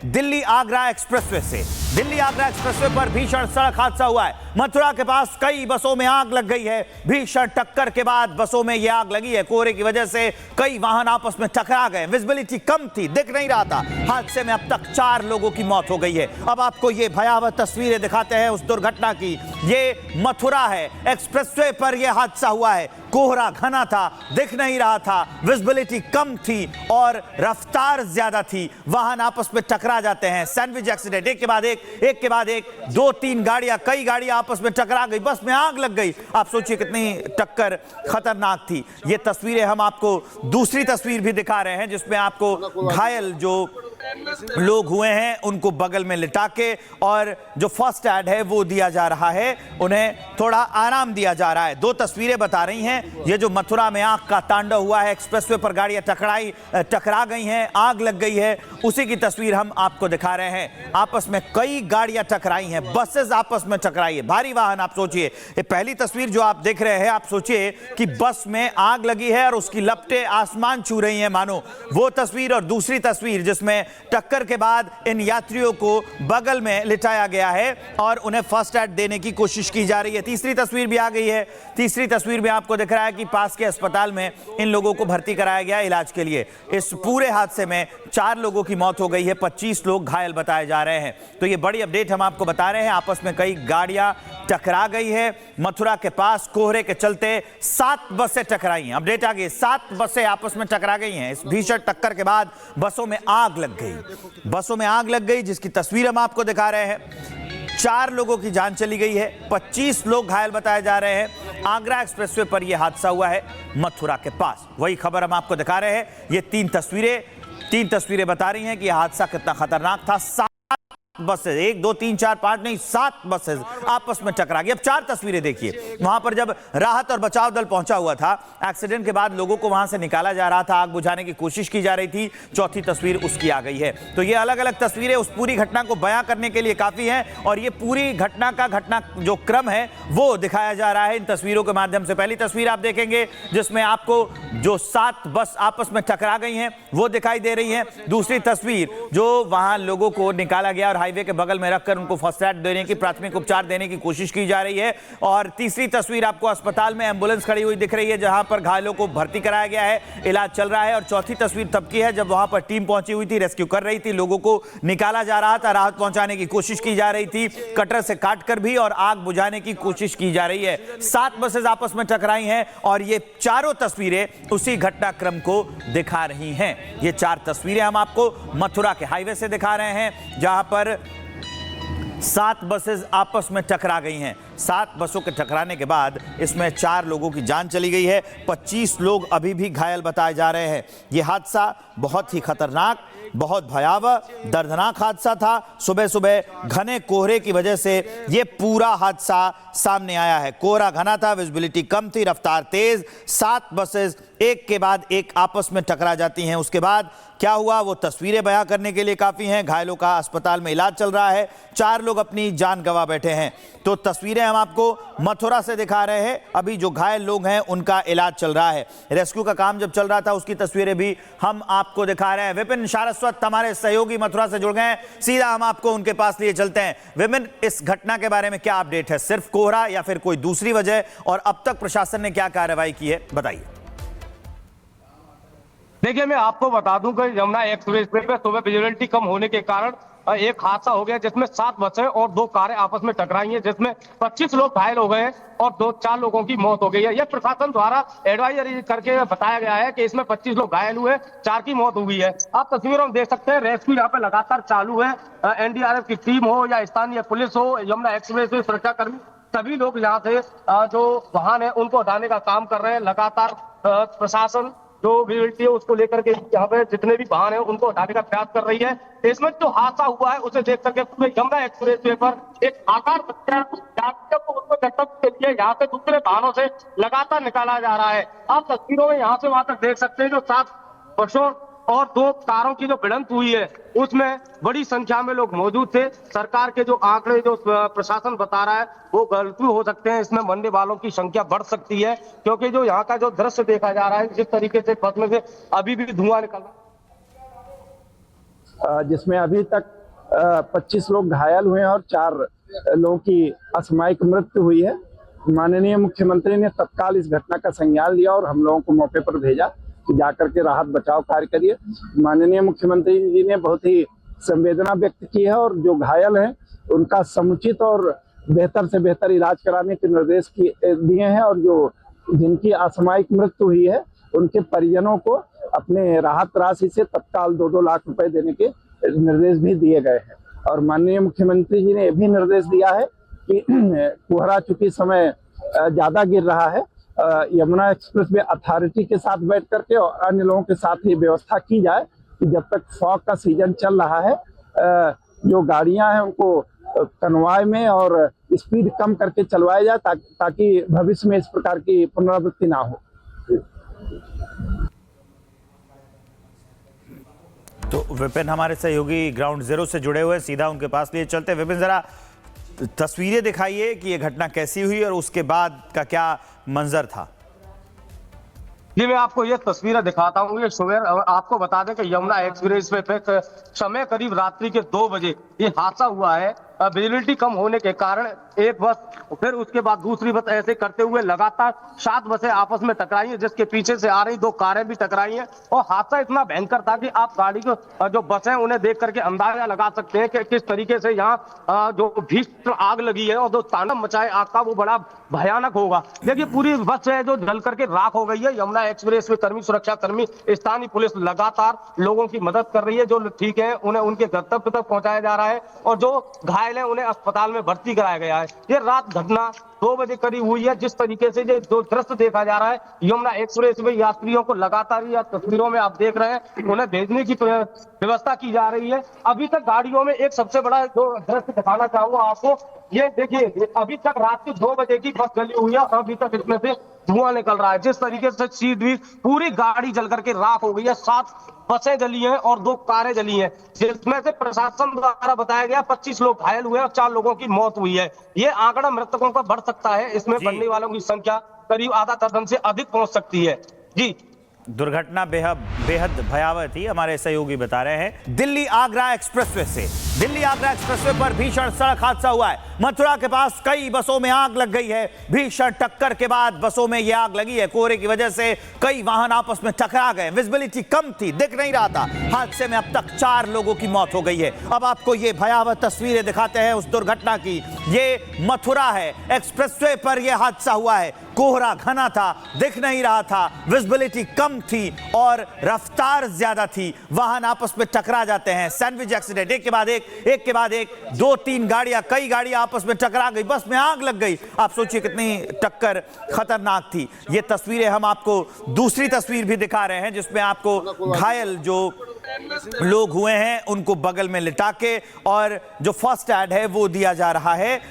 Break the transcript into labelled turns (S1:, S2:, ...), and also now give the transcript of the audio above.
S1: Delhi Agra expressway से। Delhi Agra expressway पर भीषण सड़क हादसा हुआ है। मथुरा के पास कई बसों में आग लग गई है। भीषण टक्कर के बाद बसों में यह आग लगी है। कोहरे की वजह से कई वाहन आपस में टकरा गए। विजिबिलिटी कम थी, दिख नहीं रहा था। हादसे में अब तक 4 लोगों की मौत हो गई है। अब आपको ये भयावह तस्वीरें दिखाते हैं उस दुर्घटना की। ये मथुरा है, एक्सप्रेसवे पर यह हादसा हुआ है। कोहरा घना था, दिख नहीं रहा था, विजिबिलिटी कम थी और रफ्तार ज्यादा थी। वाहन आपस में टकरा जाते हैं। सैंडविच एक्सीडेंट, एक के बाद एक 2-3 गाड़ियां, कई गाड़ियां आपस में टकरा गई। बस में आग लग गई। आप सोचिए कितनी टक्कर खतरनाक थी। ये तस्वीरें हम आपको दूसरी तस्वीर भी दिखा रहे हैं जिसमें आपको घायल जो लोग हुए हैं उनको बगल में लिटा के और जो फर्स्ट एड है वो दिया जा रहा है, उन्हें थोड़ा आराम दिया जा रहा है। 2 तस्वीरें बता रही हैं। ये जो मथुरा में आग का तांडव हुआ है, एक्सप्रेसवे पर गाड़ियां टकरा गई हैं, आग लग गई है, उसी की तस्वीर हम आपको दिखा रहे हैं। आपस में कई गाड़ियां टकराई हैं, बसेस आपस में टकराई है, भारी वाहन। आप सोचिए, ये पहली तस्वीर जो आप देख रहे हैं, आप सोचिए कि बस में आग लगी है और उसकी लपटें आसमान छू रही हैं मानो, वो तस्वीर। और दूसरी तस्वीर जिसमें टक्कर के बाद इन यात्रियों को बगल में लिटाया गया है और उन्हें फर्स्ट एड देने की कोशिश की जा रही है। तीसरी तस्वीर भी आ गई है। तीसरी तस्वीर में आपको दिख रहा है कि पास के अस्पताल में इन लोगों को भर्ती कराया गया है इलाज के लिए। इस पूरे हादसे में 4 लोगों की मौत हो गई है, 25 लोग घायल बताए जा रहे हैं। तो ये बड़ी अपडेट हम आपको बता रहे हैं। आपस में कई गाड़ियां टकरा गई है। मथुरा के पास कोहरे के चलते 7 बसें टकराई हैं। अपडेट आ गई, 7 बसें आपस में टकरा गई हैं। इस भीषण टक्कर के बाद बसों में आग लग गई। बसों में आग लग गई जिसकी तस्वीर हम आपको दिखा रहे हैं। 4 लोगों की जान चली गई है, 25 लोग घायल बताए जा रहे हैं। आगरा एक्सप्रेसवे पर यह हादसा हुआ है मथुरा के पास। वही खबर हम आपको दिखा रहे हैं। ये 3 तस्वीरें बता रही हैं कि यह हादसा कितना खतरनाक था। 7 बसेस, 1 2 3 4 5 नहीं 7 बसेस आपस में टकरा गई। अब 4 तस्वीरें देखिए। वहां पर जब राहत और बचाव दल पहुंचा हुआ था, एक्सीडेंट के बाद लोगों को वहां से निकाला जा रहा था, आग बुझाने की कोशिश की जा रही थी। चौथी तस्वीर उसकी आ गई है। तो ये अलग अलग तस्वीरें उस पूरी घटना को बयां करने के लिए काफी हैं और ये पूरी घटना जो क्रम है वो दिखाया जा रहा है इन तस्वीरों के माध्यम से। पहली तस्वीर आप देखेंगे जिसमें आपको जो 7 बस आपस में टकरा गई हैं वो दिखाई दे रही है। दूसरी तस्वीर जो वहां लोगों को निकाला गया और हाईवे के बगल में रखकर उनको फर्स्ट एड देने की, प्राथमिक उपचार देने की कोशिश की जा रही है। और तीसरी तस्वीर आपको अस्पताल में एम्बुलेंस खड़ी हुई दिख रही है जहां पर घायलों को भर्ती कराया गया है, इलाज चल रहा है। और चौथी तस्वीर तब की है जब वहां पर टीम पहुंची हुई थी, रेस्क्यू कर रही थी, लोगों को निकाला जा रहा था, राहत पहुंचाने की कोशिश की जा रही थी, कटर से काटकर भी, और आग बुझाने की कोशिश की जा रही है। 7 बसेस आपस में टकराई हैं और ये चारों तस्वीरें उसी घटनाक्रम को दिखा रही हैं। ये 4 तस्वीरें हम आपको मथुरा के हाईवे से दिखा रहे हैं जहां पर 7 बसेस आपस में टकरा गई हैं। 7 बसों के टकराने के बाद इसमें 4 लोगों की जान चली गई है, 25 लोग अभी भी घायल बताए जा रहे हैं। यह हादसा बहुत ही खतरनाक, बहुत भयावह, दर्दनाक हादसा था। सुबह सुबह घने कोहरे की वजह से यह पूरा हादसा सामने आया है। कोहरा घना था, विजिबिलिटी कम थी, रफ्तार तेज। 7 बसेस एक के बाद एक आपस में टकरा जाती हैं। उसके बाद क्या हुआ वो तस्वीरें बयां करने के लिए काफी हैं। घायलों का अस्पताल में इलाज चल रहा है, 4 लोग अपनी जान गंवा बैठे हैं। तो तस्वीरें हम आपको मथुरा से दिखा रहे हैं। अभी जो घायल लोग हैं उनका इलाज चल रहा है। रेस्क्यू का काम जब चल रहा था उसकी तस्वीरें भी हम आपको दिखा रहे हैं। विपिन सारस्वत हमारे सहयोगी मथुरा से जुड़ गए हैं, सीधा हम आपको उनके पास लिए चलते हैं। विपिन, इस घटना के बारे में क्या अपडेट है? सिर्फ कोहरा या फिर कोई दूसरी वजह, और अब तक प्रशासन ने क्या कार्रवाई की है, बताइए।
S2: देखिए, मैं आपको बता दूं कि यमुना एक्सप्रेसवे पे सुबह विजिबिलिटी कम होने के कारण एक हादसा हो गया जिसमें 7 बसें और 2 कारें आपस में टकराई हैं, जिसमें 25 लोग घायल हो गए हैं और 4 लोगों की मौत हो गई है। यह प्रशासन द्वारा एडवाइजरी करके बताया गया है कि इसमें 25 लोग घायल हुए, 4 की मौत हुई है। आप तस्वीरों में देख सकते हैं, रेस्क्यू यहाँ पे लगातार चालू है। एनडीआरएफ की टीम हो या स्थानीय पुलिस हो, यमुना एक्सप्रेसवे सुरक्षाकर्मी, सभी लोग यहाँ से जो वाहन है उनको हटाने का काम कर रहे हैं। लगातार प्रशासन जो विजिबिलिटी है उसको लेकर के यहाँ पे जितने भी वाहन है उनको हटाने का प्रयास कर रही है। इसमें जो हादसा हुआ है उसे देख करके पूरे यमुना एक्सप्रेसवे पर एक आकार बच्चा यात्रियों को उसको गंतव्य के लिए यहाँ से दूसरे वाहनों से लगातार निकाला जा रहा है। आप तस्वीरों में यहाँ से वहां तक देख सकते हैं जो 7 बसों और 2 कारों की जो भिड़ंत हुई है उसमें बड़ी संख्या में लोग मौजूद थे। सरकार के जो आंकड़े जो प्रशासन बता रहा है वो गलत हो सकते हैं, इसमें मरने वालों की संख्या बढ़ सकती है, क्योंकि जो यहाँ का जो दृश्य देखा जा रहा है, जिस तरीके से बस में से अभी भी धुआं निकल रहा है।
S3: जिसमें अभी तक 25 लोग घायल हुए हैं और 4 लोगों की असामयिक मृत्यु हुई है। माननीय मुख्यमंत्री ने तत्काल इस घटना का संज्ञान लिया और हम लोगों को मौके पर भेजा कि जाकर के राहत बचाव कार्य करिए। माननीय मुख्यमंत्री जी ने बहुत ही संवेदना व्यक्त की है और जो घायल हैं उनका समुचित और बेहतर से बेहतर इलाज कराने के निर्देश दिए हैं और जो जिनकी असामयिक मृत्यु हुई है उनके परिजनों को अपने राहत राशि से तत्काल 2-2 लाख रुपए देने के निर्देश भी दिए गए हैं। और माननीय मुख्यमंत्री जी ने यह भी निर्देश दिया है कि कोहरा चूंकि समय ज्यादा गिर रहा है, यमुना एक्सप्रेस वे अथॉरिटी के साथ बैठ करके और अन्य लोगों के साथ ही व्यवस्था की जाए कि जब तक फॉग का सीजन चल रहा है जो गाड़ियां हैं उनको कन्वॉय में और स्पीड कम करके चलवाया जाए ताकि भविष्य में इस प्रकार की पुनरावृत्ति ना हो।
S1: तो विपिन हमारे सहयोगी ग्राउंड जीरो से जुड़े हुए, सीधा उनके पास लिए चलते। विपिन, जरा तस्वीरें दिखाइए कि यह घटना कैसी हुई और उसके बाद का क्या मंजर था।
S2: जी, मैं आपको ये तस्वीरें दिखाता हूँ। ये सुबह आपको बता दें कि यमुना एक्सप्रेस पे समय करीब रात्रि के 2 बजे ये हादसा हुआ है। विजिबिलिटी कम होने के कारण एक बस फिर उसके बाद दूसरी बस ऐसे करते हुए लगातार 7 बसें आपस में टकराई हैं, जिसके पीछे से आ रही 2 कारें भी टकराई हैं। और हादसा इतना भयंकर था कि आप गाड़ी को जो बसें उन्हें देख करके अंदाजा लगा सकते हैं कि किस तरीके से यहाँ जो भीषण आग लगी है और जो तांडव मचाए आग का वो बड़ा भयानक होगा। देखिए, पूरी बस है जो जल करके राख हो गई है। यमुना एक्सप्रेस में कर्मी, सुरक्षा कर्मी, स्थानीय पुलिस लगातार लोगों की मदद कर रही है। जो ठीक है उन्हें उनके गंतव्य तक पहुंचाया जा रहा है और जो घायल है उन्हें अस्पताल में भर्ती कराया गया है। ये रात घटना 2 बजे करीब हुई है। जिस तरीके से जो दृश्य देखा जा रहा है यमुना एक्सप्रेस में यात्रियों को लगातार या तस्वीरों में आप देख रहे हैं उन्हें भेजने की व्यवस्था की जा रही है। अभी तक गाड़ियों में एक सबसे बड़ा जो दृश्य दिखाना चाहूंगा आपको, ये देखिए, अभी तक रात के 2 बजे की बस जली हुई है और अभी तक इसमें से धुआं निकल रहा है। जिस तरीके से सीधी पूरी गाड़ी जल करके राख हो गई है। 7 बसें जली हैं और 2 कारें जली हैं, जिसमें से प्रशासन द्वारा बताया गया 25 लोग घायल हुए और 4 लोगों की मौत हुई है। ये आंकड़ा मृतकों का बढ़ सकता है। इसमें मरने वालों की संख्या करीब आधा दर्जन से अधिक पहुंच सकती है। जी,
S1: दुर्घटना बेहद भयावह थी, हमारे सहयोगी बता रहे हैं। दिल्ली आगरा एक्सप्रेसवे पर भीषण सड़क हादसा हुआ है। मथुरा के पास कई बसों में आग लग गई है। भीषण टक्कर के बाद बसों में यह आग लगी है। कोहरे की वजह से कई वाहन आपस में टकरा गए। विजिबिलिटी कम थी, दिख नहीं रहा था। हादसे में अब तक 4 लोगों की मौत हो गई है। अब आपको ये भयावह तस्वीरें दिखाते हैं उस दुर्घटना की। ये मथुरा है, एक्सप्रेसवे पर यह हादसा हुआ है। कोहरा घना था, दिख नहीं रहा था, विजिबिलिटी कम थी और रफ्तार ज्यादा थी। वाहन आपस में टकरा जाते हैं। सैंडविच एक्सीडेंट, एक के बाद एक 2-3 गाड़ियां, कई गाड़ियां आपस में टकरा गई, बस में आग लग गई। आप सोचिए कितनी टक्कर खतरनाक थी। ये तस्वीरें हम आपको दूसरी तस्वीर भी दिखा रहे हैं जिसमें आपको घायल जो लोग हुए हैं उनको बगल में लिटा के और जो फर्स्ट एड है वो दिया जा रहा है।